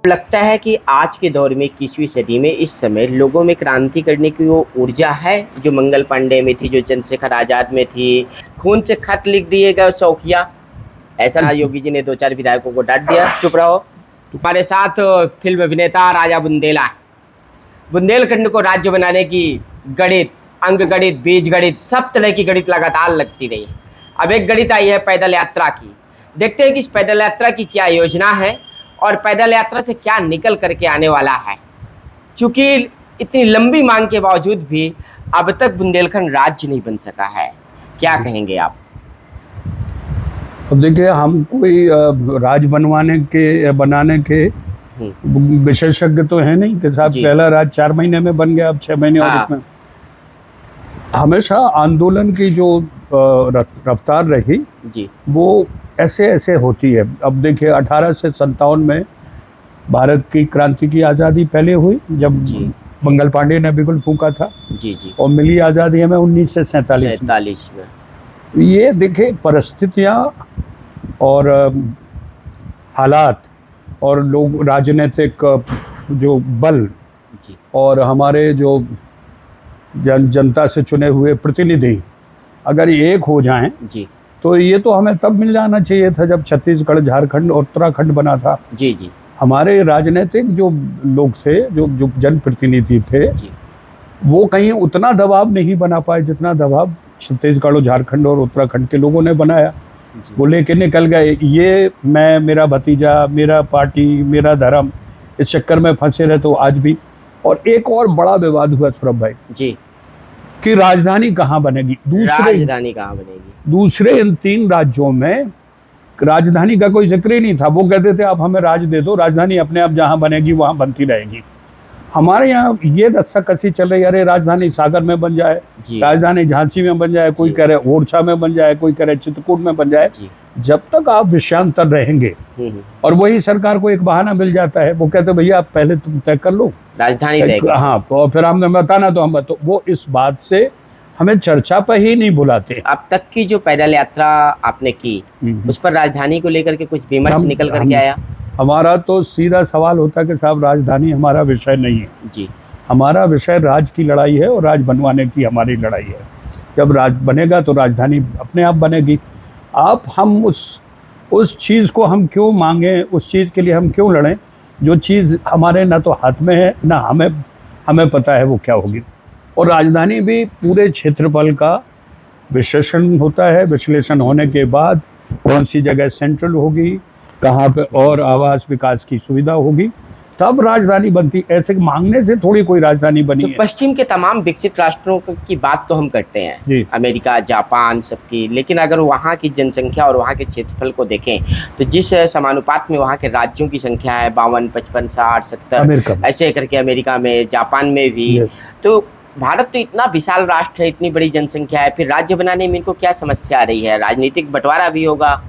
लगता है कि आज के दौर में 21वीं सदी में इस समय लोगों में क्रांति करने की वो ऊर्जा है जो मंगल पांडे में थी, जो चंद्रशेखर आजाद में थी। खून से खत लिख दिएगा शौकिया, ऐसा योगी जी ने 2-4 विधायकों को डांट दिया, चुप रहो। तुम्हारे साथ फिल्म अभिनेता राजा बुंदेला, बुंदेलखंड को राज्य बनाने की गणित, अंक गणित, बीज गणित, सब तरह की गणित लगातार लगती रही। अब एक गणित आई है पैदल यात्रा की। देखते हैं कि इस पैदल यात्रा की क्या योजना है और पैदल यात्रा से क्या निकल करके आने वाला है। क्योंकि इतनी लंबी मांग के बावजूद भी अब तक बुंदेलखंड राज्य नहीं बन सका है, क्या कहेंगे आप? अब देखिए, हम कोई राज बनाने के विशेषज्ञ तो है नहीं कि साहब पहला राज 4 महीने में बन गया, अब 6 महीने और इसमें हमेशा आंदोलन की जो रफ्तार रही जी, वो ऐसे ऐसे होती है। अब देखिए 18 से 57 में भारत की क्रांति की आज़ादी पहले हुई जब मंगल पांडे ने बिगुल फूंका था जी, और मिली आज़ादी हमें 1947 में। ये देखिए परिस्थितियाँ और हालात और लोग, राजनीतिक जो बल और हमारे जो जनता से चुने हुए प्रतिनिधि अगर एक हो जाएं जी, तो ये तो हमें तब मिल जाना चाहिए था जब छत्तीसगढ़, झारखंड और उत्तराखंड बना था। जी जी। हमारे राजनीतिक जो लोग थे, जो जनप्रतिनिधि थे जी, वो कहीं उतना दबाव नहीं बना पाए जितना दबाव छत्तीसगढ़ और झारखंड और उत्तराखंड के लोगों ने बनाया। वो लेके निकल गए, ये मैं, मेरा भतीजा, मेरा पार्टी, मेरा धर्म, इस चक्कर में फंसे रहे। तो आज भी और एक और बड़ा विवाद हुआ सौरभ भाई जी कि राजधानी कहाँ बनेगी। राजधानी कहाँ बनेगी? दूसरे इन 3 राज्यों में राजधानी का कोई जिक्र ही नहीं था। वो कहते थे आप हमें राज दे दो, राजधानी अपने आप जहाँ बनेगी वहाँ बनती रहेगी। हमारे यहाँ ये रस्साकसी चल रही है, अरे राजधानी सागर में बन जाए, राजधानी झांसी में बन जाए, कोई कह रहे ओरछा में बन जाए, कोई कह रहे चित्रकूट में बन जाए। जब तक आप विषयांतर रहेंगे और वही सरकार को एक बहाना मिल जाता है, वो कहते भैया आप पहले तुम तय कर लो राजधानी तय कर। हाँ, तो फिर हमने बताना तो हम तो वो इस बात से हमें चर्चा पर ही नहीं बुलाते। अब तक की जो पैदल यात्रा आपने की उस पर राजधानी को लेकर के कुछ विमर्श निकल करके आया? हमारा तो सीधा सवाल होता है कि साहब राजधानी हमारा विषय नहीं है जी, हमारा विषय राज की लड़ाई है और राज बनवाने की हमारी लड़ाई है। जब राज बनेगा तो राजधानी अपने आप बनेगी। हम उस चीज़ को हम क्यों मांगें, उस चीज़ के लिए हम क्यों लड़ें जो चीज़ हमारे ना तो हाथ में है ना हमें पता है वो क्या होगी। और राजधानी भी पूरे क्षेत्रफल का विश्लेषण होता है, विश्लेषण होने के बाद कौन सी जगह सेंट्रल होगी, कहाँ पे और आवास विकास की सुविधा होगी, तब राजधानी बनती। ऐसे मांगने से थोड़ी कोई राजधानी बनी तो है। पश्चिम के तमाम विकसित राष्ट्रों की बात तो हम करते हैं, अमेरिका, जापान, सबकी, लेकिन अगर वहाँ की जनसंख्या और वहाँ के क्षेत्रफल को देखें तो जिस समानुपात में वहाँ के राज्यों की संख्या है 52, 55, 60, 70 ऐसे करके अमेरिका में, जापान में भी, तो भारत तो इतना विशाल राष्ट्र है, इतनी बड़ी जनसंख्या है, फिर राज्य बनाने में इनको क्या समस्या आ रही है? राजनीतिक बंटवारा भी होगा।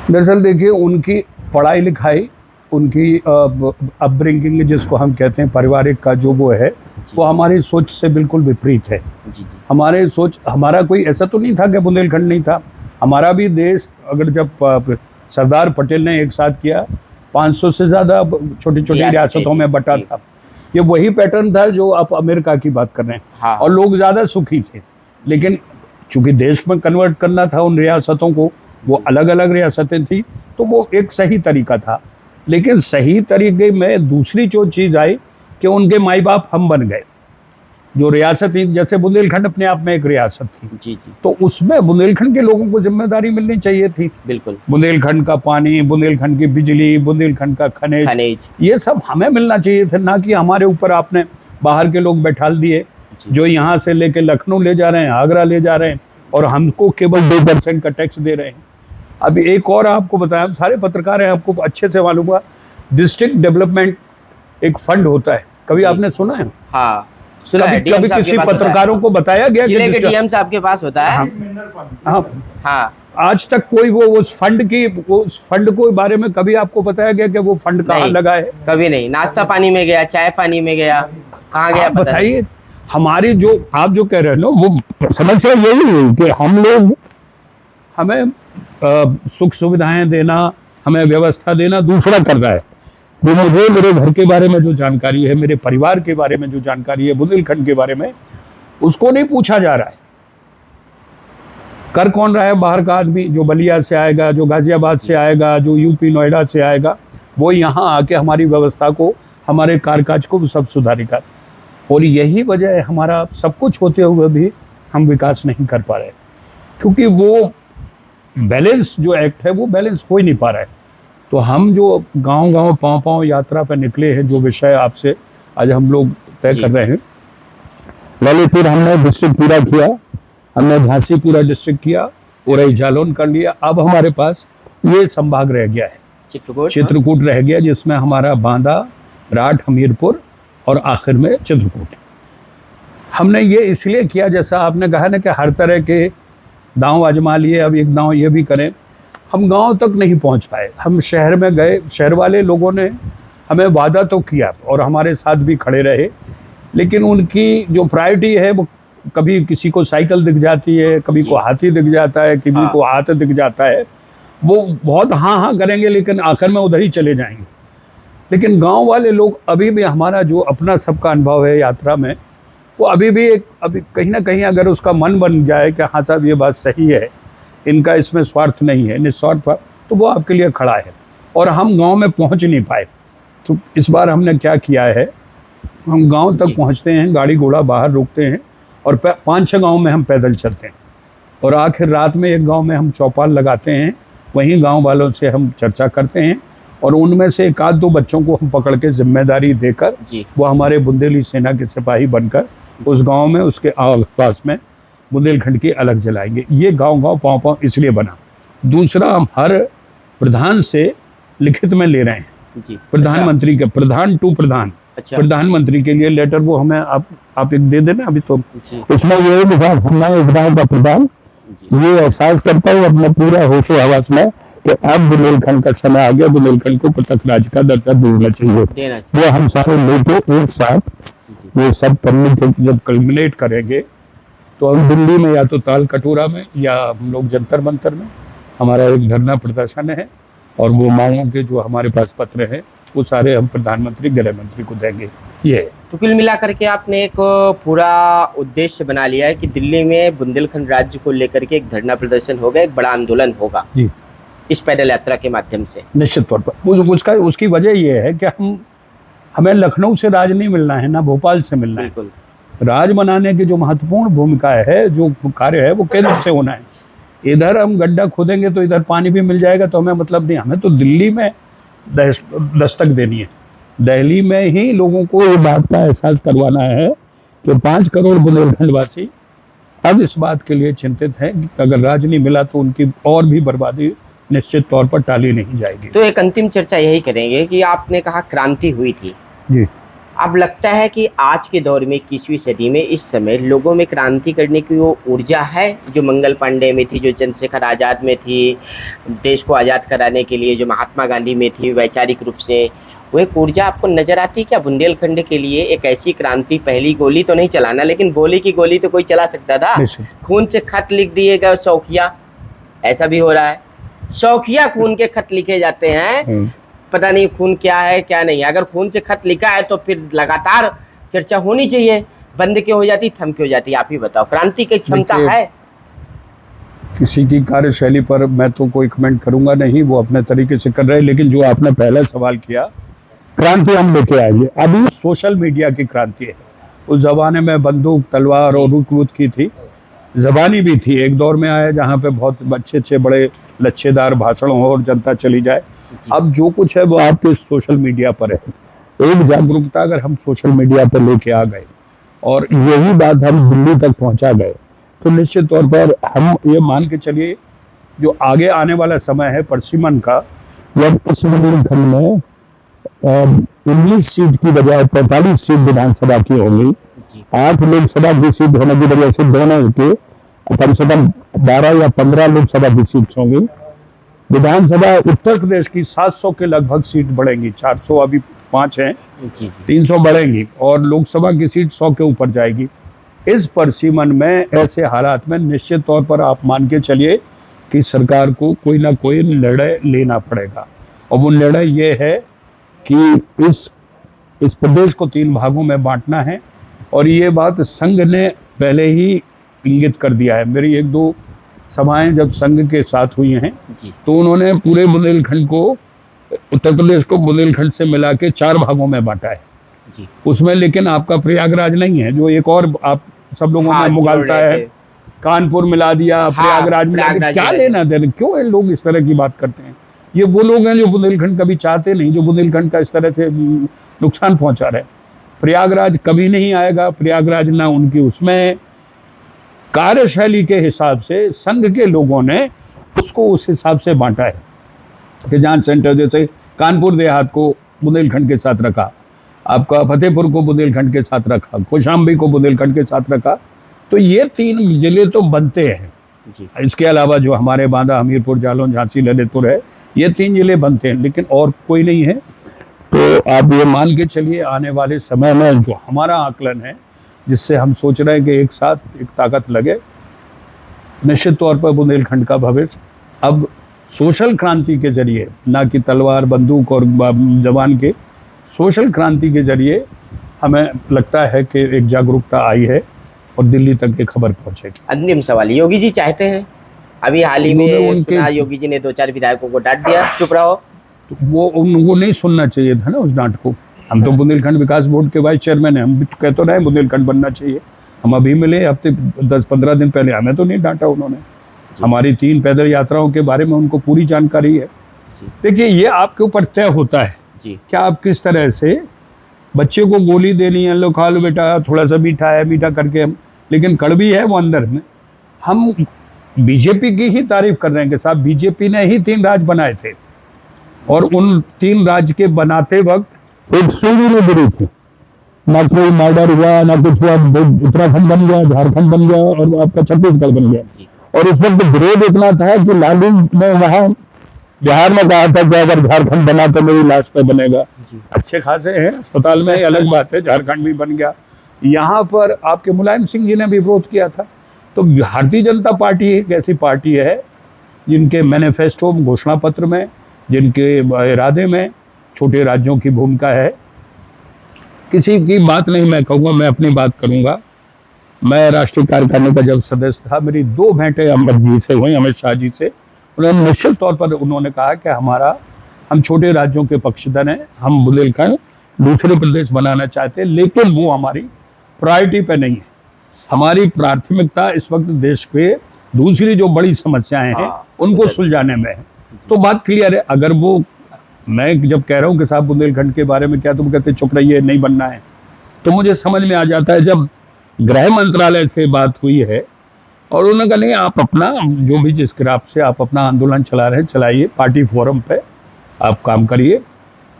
दरअसल देखिए, उनकी पढ़ाई लिखाई, उनकी अपब्रिंगिंग जिसको हम कहते हैं पारिवारिक का जो वो है, वो हमारी सोच से बिल्कुल विपरीत है। हमारा कोई ऐसा तो नहीं था कि बुंदेलखंड नहीं था। हमारा भी देश, अगर जब सरदार पटेल ने एक साथ किया, 500 से ज़्यादा छोटी छोटी रियासतों में बटा था। ये वही पैटर्न था जो आप अमेरिका की बात कर रहे हैं। हाँ। और लोग ज़्यादा सुखी थे, लेकिन चूंकि देश में कन्वर्ट करना था उन रियासतों को, वो अलग अलग रियासतें थी, तो वो एक सही तरीका था। लेकिन सही तरीके में दूसरी जो चीज़ आई कि उनके माई बाप हम बन गए। जो रियासत थी, जैसे बुंदेलखंड अपने आप में एक रियासत थी जी, तो उसमें बुंदेलखंड के लोगों को जिम्मेदारी मिलनी चाहिए थी। बिल्कुल, बुंदेलखंड का पानी, बुंदेलखंड की बिजली, बुंदेलखंड का खनिज, ये सब हमें मिलना चाहिए था, ना कि हमारे ऊपर आपने बाहर के लोग बैठाल दिए जो यहाँ से लेके लखनऊ ले जा रहे हैं, आगरा ले जा रहे हैं और हमको केवल 2% का टैक्स दे रहे हैं। अभी एक और आपको बताया, सारे पत्रकार हैं, आपको अच्छे से मालूम हुआ, डिस्ट्रिक्ट डेवलपमेंट एक फंड होता है, कभी आपने सुना है? हाँ, कभी किसी पत्रकारों को बताया गया कि डीएम साहब के पास होता है? हाँ, आज तक कोई उस फंड को बारे में कभी आपको बताया गया कि वो फंड कहाँ लगा है? कभी नहीं। नाश्ता पानी में गया, चाय पानी में गया, कहाँ गया बताइए। हमारी जो आप जो कह रहे हैं ना, वो समस्या यही है कि हम लोग, हमें सुख सुविधाएं देना, हमें व्यवस्था देना दूसरा कर रहा है। वो मुझे मेरे घर के बारे में जो जानकारी है, मेरे परिवार के बारे में जो जानकारी है, बुंदेलखंड के बारे में, उसको नहीं पूछा जा रहा है। कर कौन रहा है? बाहर का आदमी, जो बलिया से आएगा, जो गाजियाबाद से आएगा, जो यूपी नोएडा से आएगा, वो यहाँ आके हमारी व्यवस्था को, हमारे कामकाज को सब सुधारेगा। और यही वजह है हमारा सब कुछ होते हुए भी हम विकास नहीं कर पा रहे, क्योंकि वो बैलेंस जो एक्ट है वो बैलेंस हो ही नहीं पा रहा है। तो हम जो गांव-गांव पाँव-पाँव यात्रा पर निकले हैं, जो विषय आपसे आज हम लोग तय कर रहे हैं, ललितपुर हमने डिस्ट्रिक्ट पूरा किया, हमने झांसी पूरा डिस्ट्रिक्ट किया, उरई जालौन कर लिया। अब हमारे पास ये संभाग रह गया है, चित्रकूट रह गया, जिसमें हमारा बांदा, राठ, हमीरपुर और आखिर में चित्रकूट। हमने ये इसलिए किया, जैसा आपने कहा ना कि हर तरह के दांव आजमा लिए, अब एक दांव ये भी करें। हम गांव तक नहीं पहुंच पाए, हम शहर में गए, शहर वाले लोगों ने हमें वादा तो किया और हमारे साथ भी खड़े रहे, लेकिन उनकी जो प्रायोरिटी है वो कभी किसी को साइकिल दिख जाती है, कभी को हाथी दिख जाता है, कभी को हाथ दिख जाता है। वो बहुत हाँ करेंगे, लेकिन आखिर में उधर ही चले जाएंगे। लेकिन गांव वाले लोग अभी भी, हमारा जो अपना सबका अनुभव है यात्रा में, वो अभी भी अभी कहीं ना कहीं अगर उसका मन बन जाए कि हाँ साहब ये बात सही है, इनका इसमें स्वार्थ नहीं है, निस्वार्थ, तो वो आपके लिए खड़ा है। और हम गांव में पहुंच नहीं पाए, तो इस बार हमने क्या किया है, हम गांव तक पहुंचते हैं, गाड़ी घोड़ा बाहर रोकते हैं और 5-6 गांव में हम पैदल चलते हैं, और आखिर रात में एक गांव में हम चौपाल लगाते हैं, वहीं गांव वालों से हम चर्चा करते हैं, और उनमें से 1-2 बच्चों को हम पकड़ के जिम्मेदारी देकर वो हमारे बुंदेली सेना के सिपाही बनकर उस गांव में, उसके आसपास में बुंदेलखंड की अलग जलाएंगे। ये गांव-गांव पाँव-पाँव इसलिए बना। दूसरा, हम हर प्रधान से लिखित में ले रहे हैं, प्रधानमंत्री के, प्रधान टू प्रधान, प्रधानमंत्री के लिए लेटर, वो हमें आप एक दे देना अभी। तो उसमें ये लिखा, इस गाँव का प्रधान ये एहसास करता हूँ अपने पूरा होशो हवास में कि अब बुंदेलखंड का समय आ गया, बुंदेलखंड को पृथक राज्य का दर्जा देना चाहिए। वो हम सारे लेके एक साथ ये सब करने के जब कल्मिनेट करेंगे, तो हम दिल्ली में या तो ताल कटोरा में या हम लोग जंतर मंतर में हमारा एक धरना प्रदर्शन है, और वो मांगों के जो हमारे पास पत्र हैं वो सारे हम प्रधानमंत्री, गृह मंत्री को देंगे। ये तो कुल मिलाकर के आपने एक पूरा उद्देश्य बना लिया है कि दिल्ली में बुंदेलखंड राज्य को लेकर के एक धरना प्रदर्शन होगा, एक बड़ा आंदोलन होगा जी, इस पैदल यात्रा के माध्यम से। निश्चित तौर पर उसकी वजह ये है कि हमें लखनऊ से राज नहीं मिलना है, ना भोपाल से मिलना है। राज बनाने की जो महत्वपूर्ण भूमिका है, जो कार्य है, वो केंद्र से होना है। इधर हम गड्ढा खोदेंगे तो इधर पानी भी मिल जाएगा, तो हमें मतलब नहीं। हमें तो दिल्ली में दस्तक देनी है, दिल्ली में ही लोगों को ये बात का एहसास करवाना है कि 5 करोड़ बुंदेलखंड वासी अब इस बात के लिए चिंतित हैं कि अगर राज नहीं मिला तो उनकी और भी बर्बादी निश्चित तौर पर टाली नहीं जाएगी। तो एक अंतिम चर्चा यही करेंगे कि आपने कहा क्रांति हुई थी जी, अब लगता है कि आज के दौर में 21वीं सदी में इस समय लोगों में क्रांति करने की वो ऊर्जा है जो मंगल पांडे में थी, जो चंद्रशेखर आज़ाद में थी, देश को आज़ाद कराने के लिए जो महात्मा गांधी में थी वैचारिक रूप से, वो एक ऊर्जा आपको नजर आती है क्या बुंदेलखंड के लिए? एक ऐसी क्रांति, पहली गोली तो नहीं चलाना, लेकिन गोली की गोली तो कोई चला सकता था। खून से खत लिख दिए गए शौकिया, ऐसा भी हो रहा है, शौकिया खून के खत लिखे जाते हैं, पता नहीं खून क्या है क्या नहीं। अगर खून से खत लिखा है तो फिर लगातार चर्चा होनी चाहिए, बंद क्यों हो जाती, थम क्यों हो जाती? आप ही बताओ, क्रांति की क्षमता है? किसी की कार्यशैली पर मैं तो कोई कमेंट करूंगा नहीं, वो अपने तरीके से कर रहे हैं। लेकिन जो आपने पहला सवाल किया, क्रांति हम लेके आएंगे। अभी सोशल मीडिया की क्रांति है। उस जमाने में बंदूक, तलवार और रुक की थी, जबानी भी थी। एक दौर में आया जहाँ पे बहुत अच्छे बड़े लच्छेदार भाषण हो और जनता चली जाए। अब जो कुछ है वो आपके सोशल मीडिया पर है। एक जागरूकता अगर हम सोशल मीडिया पर लेके आ गए और यही बात हम दिल्ली तक पहुंचा गए, तो निश्चित तौर पर हम ये मान के चलिए जो आगे आने वाला समय है परसिमन का, जब इस बुंदेलखंड में 19 सीट की बजाय 45 सीट विधानसभा की होंगी, 8 लोकसभा की सीट होने की वजह से दोनों के कम से कम 12 या 15 लोकसभा की सीट होंगी। विधानसभा उत्तर प्रदेश की 700 के लगभग सीट बढ़ेंगी, 400 अभी 5 हैं, 300 बढ़ेंगी, और लोकसभा की सीट 100 के ऊपर जाएगी। इस परसिमन में, ऐसे हालात में निश्चित तौर पर आप मान के चलिए कि सरकार को कोई ना कोई निर्णय लेना पड़ेगा। और वो निर्णय ये है कि इस प्रदेश को 3 भागों में बांटना है, और ये बात संघ ने पहले ही इंगित कर दिया है। मेरी 1-2 सभाएं जब संघ के साथ हुई हैं तो उन्होंने पूरे बुंदेलखंड को, उत्तर प्रदेश को बुंदेलखंड से मिला के 4 भागों में बांटा है जी। उसमें लेकिन आपका प्रयागराज नहीं है, जो एक और आप सब लोगों में मुगालता है। कानपुर मिला दिया, प्रयागराज मिला दिया, क्या लेना देना, क्यों ये लोग इस तरह की बात करते हैं? ये वो लोग हैं जो बुंदेलखंड कभी चाहते नहीं, जो बुंदेलखंड का इस तरह से नुकसान पहुंचा रहे। प्रयागराज कभी नहीं आएगा, प्रयागराज ना उनकी उसमें कार्यशैली के हिसाब से संघ के लोगों ने उसको उस हिसाब से बांटा है कि जहाँ सेंटर जैसे कानपुर देहात को बुंदेलखंड के साथ रखा, आपका फतेहपुर को बुंदेलखंड के साथ रखा, कौशाम्बी को बुंदेलखंड के साथ रखा, तो ये 3 जिले तो बनते हैं जी। इसके अलावा जो हमारे बांदा, हमीरपुर, जालौन, झांसी, ललितपुर है, ये 3 जिले बनते हैं, लेकिन और कोई नहीं है। तो आप ये मान के चलिए आने वाले समय में जो हमारा आकलन है, जिससे हम सोच रहे हैं कि एक साथ एक ताकत लगे, निश्चित तौर पर बुंदेलखंड का भविष्य अब सोशल क्रांति के जरिए, ना कि तलवार, बंदूक और जवान के, सोशल क्रांति के जरिए हमें लगता है कि एक जागरूकता आई है और दिल्ली तक ये खबर पहुंचेगी। अंतिम सवाल, योगी जी चाहते हैं, अभी हाल ही में सुना योगी जी ने 2-4 विधायकों को डांट दिया, चुप रहो, तो वो उनको नहीं सुनना चाहिए था ना उस डांट को। हम तो बुंदेलखंड विकास बोर्ड के वाइस चेयरमैन हैं, हम भी कह तो रहे बुंदेलखंड बनना चाहिए। हम अभी मिले हफ्ते 10-15 दिन पहले, हमें तो नहीं डांटा उन्होंने। हमारी 3 पैदल यात्राओं के बारे में उनको पूरी जानकारी है। देखिए, ये आपके ऊपर तय होता है क्या आप किस तरह से बच्चे को गोली देनी है, लो खा लो बेटा, थोड़ा सा मीठा है, मीठा करके हम, लेकिन कड़वी है वो अंदर में। हम बीजेपी की ही तारीफ कर रहे हैं कि साहब बीजेपी ने ही 3 राज्य बनाए थे, और उन 3 राज्य के बनाते वक्त एक सूरी में गिरी थी, ना कोई मर्डर हुआ, ना कुछ हुआ, उत्तराखंड बन गया, झारखंड बन गया और आपका छत्तीसगढ़ बन गया। और उस वक्त विरोध इतना था कि लालू ने वहाँ बिहार में कहा था कि अगर झारखंड बना तो मेरी लाश पे बनेगा। अच्छे खासे हैं अस्पताल में, अलग बात है, झारखंड भी बन गया। यहाँ पर आपके मुलायम सिंह जी ने भी विरोध किया था। तो भारतीय जनता पार्टी एक ऐसी पार्टी है जिनके मैनिफेस्टो, घोषणा पत्र में, जिनके इरादे में छोटे राज्यों की भूमिका है। किसी की बात नहीं मैं कहूँगा, मैं अपनी बात करूँगा। मैं राष्ट्रीय कार्यकारिणी का जब सदस्य था, मेरी 2 भेंटें अमित जी से हुई, अमित शाह जी से। उन्होंने निश्चित तौर पर उन्होंने कहा कि हम छोटे राज्यों के पक्षधर हैं, हम बुंदेलखंड दूसरे प्रदेश बनाना चाहते हैं, लेकिन वो हमारी प्रायोरिटी पे नहीं है। हमारी प्राथमिकता इस वक्त देश पे दूसरी जो बड़ी समस्याएं हैं उनको सुलझाने में है। तो बात क्लियर है। अगर वो, मैं जब कह रहा हूँ कि साहब बुंदेलखंड के बारे में क्या, तुम कहते चुप रहिए, नहीं बनना है, तो मुझे समझ में आ जाता है जब गृह मंत्रालय से बात हुई है और उन्होंने कहा नहीं, आप अपना जो भी जिस ग्राफ से आप अपना आंदोलन चला रहे हैं चलाइए, पार्टी फोरम पे आप काम करिए।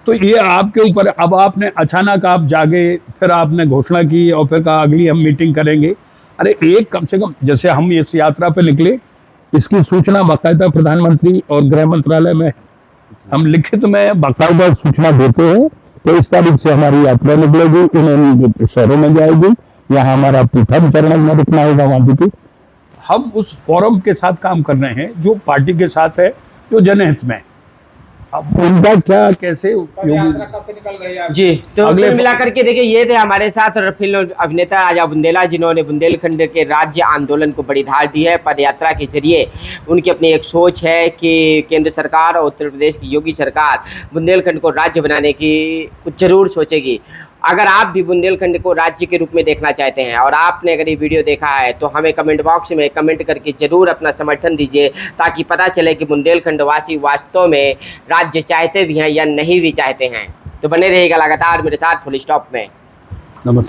तो ये आपके ऊपर, अब आपने अचानक आप जागे, फिर आपने घोषणा की और फिर कहा अगली हम मीटिंग करेंगे। अरे एक कम से कम, जैसे हम इस यात्रा पे निकले, इसकी सूचना बाकायदा प्रधानमंत्री और गृह मंत्रालय में हम लिखित में बाकायदा सूचना देते हैं तो इस तारीख से हमारी यात्रा निकलेगी, इन शहरों में जाएगी, यहाँ हमारा प्रथम चरण में रुकना होगा वहाँ पे। हम उस फोरम के साथ काम कर रहे हैं जो पार्टी के साथ है, जो जनहित में। अब उनका क्या, कैसे योगी जी, तो अगले मिलाकर के देखिए, ये थे हमारे साथ फिल्म अभिनेता राजा बुंदेला, जिन्होंने बुंदेलखंड के राज्य आंदोलन को बड़ी धार दी है। पदयात्रा के जरिए उनकी अपनी एक सोच है कि केंद्र सरकार और उत्तर प्रदेश की योगी सरकार बुंदेलखंड को राज्य बनाने की कुछ जरूर सोचेगी। अगर आप भी बुंदेलखंड को राज्य के रूप में देखना चाहते हैं और आपने अगर ये वीडियो देखा है तो हमें कमेंट बॉक्स में कमेंट करके ज़रूर अपना समर्थन दीजिए, ताकि पता चले कि बुंदेलखंड वासी वास्तव में राज्य चाहते भी हैं या नहीं भी चाहते हैं। तो बने रहिएगा लगातार मेरे साथ फुल स्टॉप में। नमस्ते।